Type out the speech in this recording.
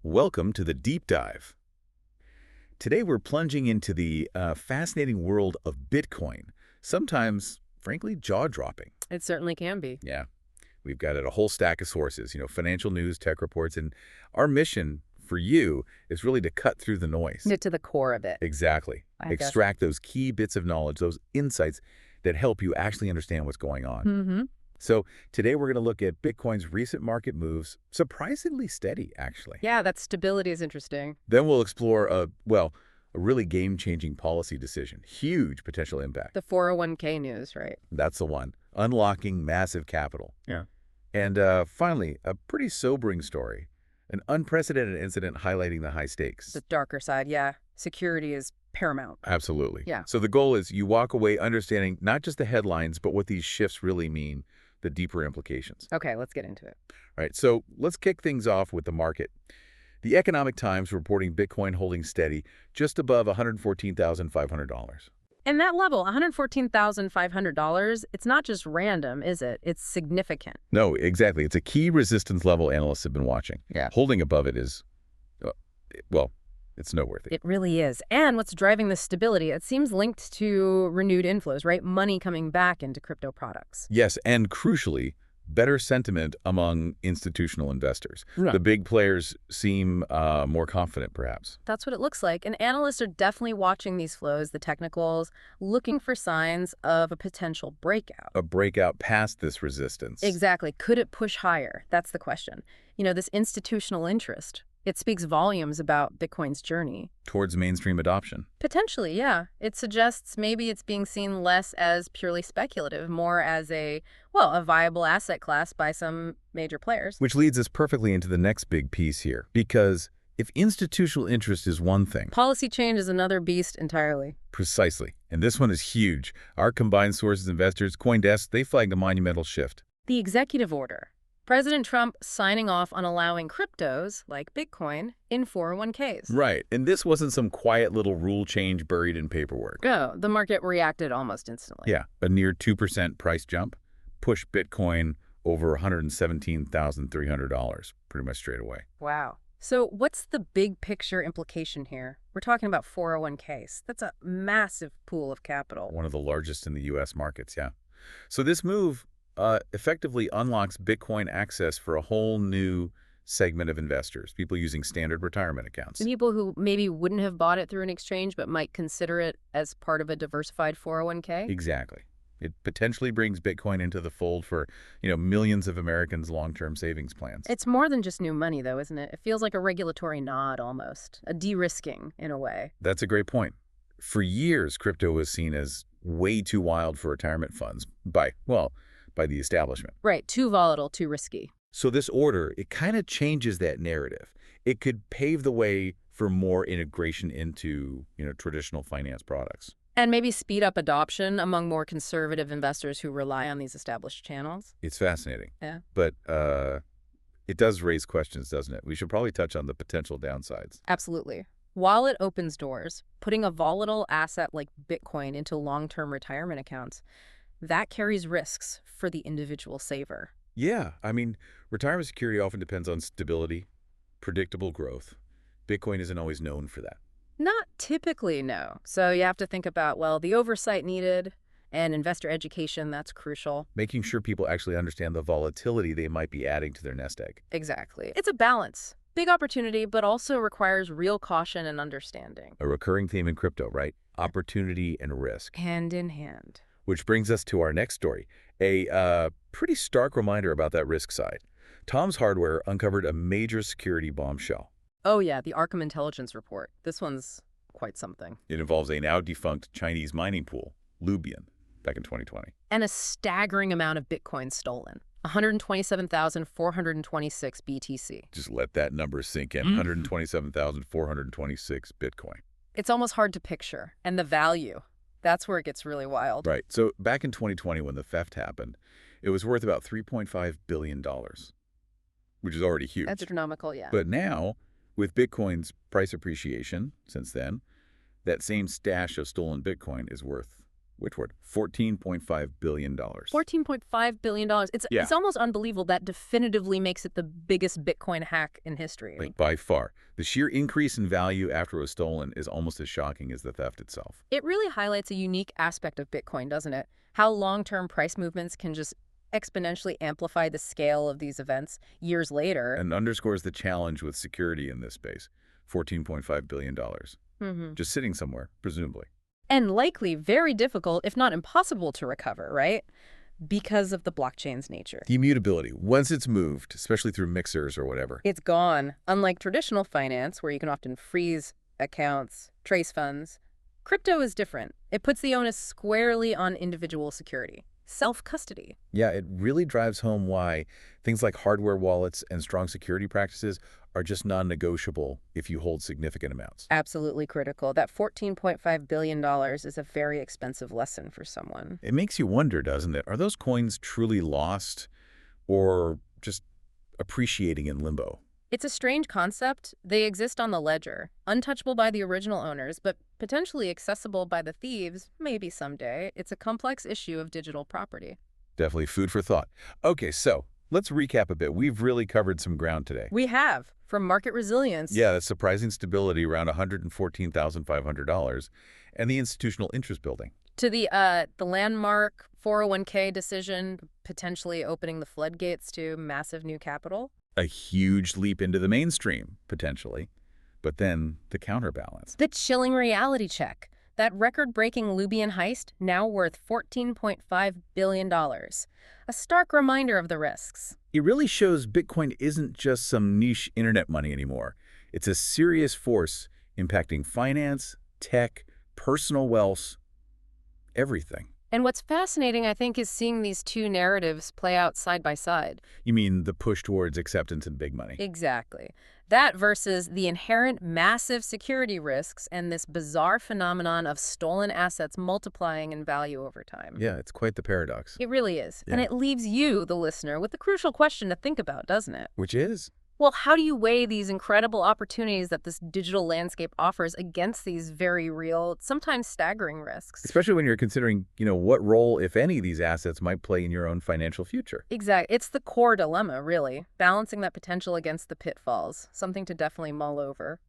Welcome to the Deep Dive. Today we're plunging into the fascinating world of Bitcoin, sometimes, frankly, jaw-dropping. It certainly can be. Yeah, we've got a whole stack of sources, financial news, tech reports, and our mission for you is really to cut through the noise. Get to the core of it. Exactly. I guess. Extract those key bits of knowledge, those insights that help you actually understand what's going on. Mm-hmm. So today we're going to look at Bitcoin's recent market moves, surprisingly steady, actually. Yeah, that stability is interesting. Then we'll explore a really game-changing policy decision, huge potential impact. The 401k news, right? That's the one, unlocking massive capital. Yeah. And finally, a pretty sobering story, an unprecedented incident highlighting the high stakes. The darker side, yeah. Security is paramount. Absolutely. Yeah. So the goal is you walk away understanding not just the headlines, but what these shifts really mean, the deeper implications. Okay, let's get into it. All right, so let's kick things off with the market. The Economic Times reporting Bitcoin holding steady just above $114,500. And that level, $114,500, it's not just random, is it? It's significant. No, exactly. It's a key resistance level analysts have been watching. Yeah. Holding above it is, well, it's noteworthy. It really is. And what's driving this stability, it seems linked to renewed inflows, right? Money coming back into crypto products. Yes, and crucially, better sentiment among institutional investors. Right. The big players seem more confident, perhaps. That's what it looks like. And analysts are definitely watching these flows, the technicals, looking for signs of a potential breakout. A breakout past this resistance. Exactly. Could it push higher? That's the question. This institutional interest, it speaks volumes about Bitcoin's journey. Towards mainstream adoption. Potentially, yeah. It suggests maybe it's being seen less as purely speculative, more as a viable asset class by some major players. Which leads us perfectly into the next big piece here. Because if institutional interest is one thing... policy change is another beast entirely. Precisely. And this one is huge. Our combined sources investors, CoinDesk, they flagged a monumental shift. The executive order. President Trump signing off on allowing cryptos, like Bitcoin, in 401ks. Right. And this wasn't some quiet little rule change buried in paperwork. Oh, the market reacted almost instantly. Yeah. A near 2% price jump pushed Bitcoin over $117,300 pretty much straight away. Wow. So what's the big picture implication here? We're talking about 401ks. That's a massive pool of capital. One of the largest in the U.S. markets, yeah. So this move effectively unlocks Bitcoin access for a whole new segment of investors, people using standard retirement accounts. People who maybe wouldn't have bought it through an exchange but might consider it as part of a diversified 401k? Exactly. It potentially brings Bitcoin into the fold for, millions of Americans' long-term savings plans. It's more than just new money, though, isn't it? It feels like a regulatory nod almost, a de-risking in a way. That's a great point. For years, crypto was seen as way too wild for retirement funds by the establishment. Right, too volatile, too risky. So this order, it kind of changes that narrative. It could pave the way for more integration into, traditional finance products. And maybe speed up adoption among more conservative investors who rely on these established channels. It's fascinating. Yeah. But it does raise questions, doesn't it? We should probably touch on the potential downsides. Absolutely. While it opens doors, putting a volatile asset like Bitcoin into long-term retirement accounts, that carries risks for the individual saver. Yeah. Retirement security often depends on stability, predictable growth. Bitcoin isn't always known for that. Not typically, no. So you have to think about, the oversight needed and investor education, that's crucial. Making sure people actually understand the volatility they might be adding to their nest egg. Exactly. It's a balance. Big opportunity, but also requires real caution and understanding. A recurring theme in crypto, right? Opportunity and risk. Hand in hand. Which brings us to our next story, a pretty stark reminder about that risk side. Tom's Hardware uncovered a major security bombshell. Oh yeah, the Arkham Intelligence Report. This one's quite something. It involves a now-defunct Chinese mining pool, Mlion, back in 2020. And a staggering amount of Bitcoin stolen, 127,426 BTC. Just let that number sink in, 127,426 Bitcoin. It's almost hard to picture. And the value. That's where it gets really wild. Right. So back in 2020 when the theft happened, it was worth about $3.5 billion, which is already huge. Astronomical, yeah. But now, with Bitcoin's price appreciation since then, that same stash of stolen Bitcoin is worth Which word? $14.5 billion. $14.5 billion. Yeah, It's almost unbelievable. That definitively makes it the biggest Bitcoin hack in history. like by far. The sheer increase in value after it was stolen is almost as shocking as the theft itself. It really highlights a unique aspect of Bitcoin, doesn't it? How long-term price movements can just exponentially amplify the scale of these events years later. And underscores the challenge with security in this space. $14.5 billion. Hmm. Just sitting somewhere, presumably. And likely very difficult, if not impossible, to recover, right? Because of the blockchain's nature. The immutability, once it's moved, especially through mixers or whatever. It's gone. Unlike traditional finance, where you can often freeze accounts, trace funds, crypto is different. It puts the onus squarely on individual security, self-custody. Yeah, it really drives home why things like hardware wallets and strong security practices are just non-negotiable if you hold significant amounts. Absolutely critical. That $14.5 billion is a very expensive lesson for someone. It makes you wonder, doesn't it? Are those coins truly lost or just appreciating in limbo? It's a strange concept. They exist on the ledger, untouchable by the original owners, but potentially accessible by the thieves, maybe someday. It's a complex issue of digital property. Definitely food for thought. Okay, so let's recap a bit. We've really covered some ground today. We have, from market resilience. Yeah, that's surprising stability around $114,500 and the institutional interest building. To the landmark 401k decision, potentially opening the floodgates to massive new capital. A huge leap into the mainstream, potentially. But then the counterbalance. The chilling reality check. That record-breaking Mlion heist, now worth $14.5 billion. A stark reminder of the risks. It really shows Bitcoin isn't just some niche internet money anymore. It's a serious force impacting finance, tech, personal wealth, everything. And what's fascinating, I think, is seeing these two narratives play out side by side. You mean the push towards acceptance and big money? Exactly. That versus the inherent massive security risks and this bizarre phenomenon of stolen assets multiplying in value over time. Yeah, it's quite the paradox. It really is. Yeah. And it leaves you, the listener, with the crucial question to think about, doesn't it? Which is? Well, how do you weigh these incredible opportunities that this digital landscape offers against these very real, sometimes staggering risks? Especially when you're considering, what role, if any, these assets might play in your own financial future. Exactly. It's the core dilemma, really. Balancing that potential against the pitfalls. Something to definitely mull over.